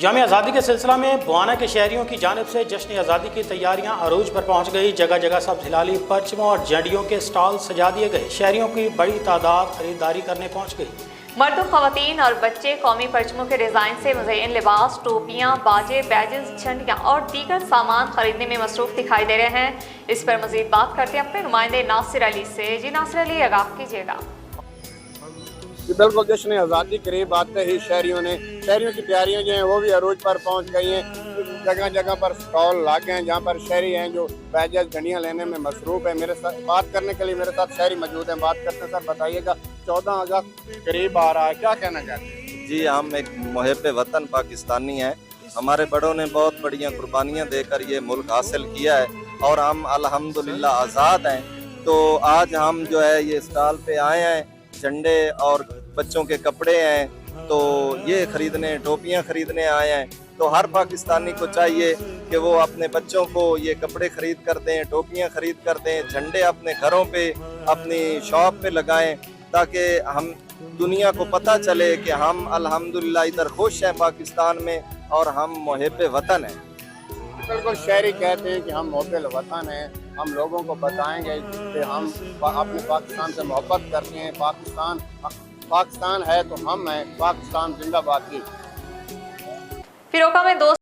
यौम आज़ादी के सिलसिला में बुआना के शहरियों की जानिब से जश्न आज़ादी की तैयारियां अरूज पर पहुंच गई। जगह जगह सब्ज़ हिलाली परचमों और झंडियों के स्टॉल सजा दिए गए। शहरियों की बड़ी तादाद खरीदारी करने पहुंच गई। मर्द, ख़वातीन और बच्चे कौमी परचमों के डिज़ाइन से मुज़य्यन लिबास, टोपियाँ, बाजे, बैजेस, झंडियाँ और दीगर सामान खरीदने में मसरूफ़ दिखाई दे रहे हैं। इस पर मज़ीद बात करते हैं अपने नुमाइंदे नासिर अली से। जी नासिर अली, आगाह कीजिएगा। बिल्कुल, जश्न आज़ादी करीब आते ही शहरियों की तैयारियां जो हैं वो भी अरूज पर पहुंच गई हैं। जगह जगह पर स्टॉल लागे हैं जहां पर शहरी हैं जो बैजेस झंडियां लेने में मसरूफ़ है। मेरे साथ बात करने के लिए मेरे साथ शहरी मौजूद हैं। बात करते हैं। सर बताइएगा, 14 अगस्त करीब आ रहा है, क्या कहना चाहते हैं? जी, हम एक मुहिब वतन पाकिस्तानी हैं। हमारे बड़ों ने बहुत बढ़िया कुर्बानियाँ देकर ये मुल्क हासिल किया है और हम अल्हम्दुलिल्लाह आज़ाद हैं। तो आज हम जो है ये स्टॉल पे आए हैं। झंडे और बच्चों के कपड़े हैं तो ये खरीदने, टोपियाँ खरीदने आए हैं। तो हर पाकिस्तानी को चाहिए कि वो अपने बच्चों को ये कपड़े खरीद कर दें, टोपियाँ खरीद कर दें, झंडे अपने घरों पे, अपनी शॉप पे लगाएं, ताकि हम दुनिया को पता चले कि हम अल्हम्दुलिल्लाह इधर खुश हैं पाकिस्तान में और हम मुहिब वतन हैं। बिल्कुल, शहरी कहते हैं कि हम मुहिब वतन हैं। हम लोगों को बताएंगे कि हम अपने पाकिस्तान से मोहब्बत करते हैं। पाकिस्तान है तो हम हैं। पाकिस्तान जिंदाबाद की। फिरोका में 2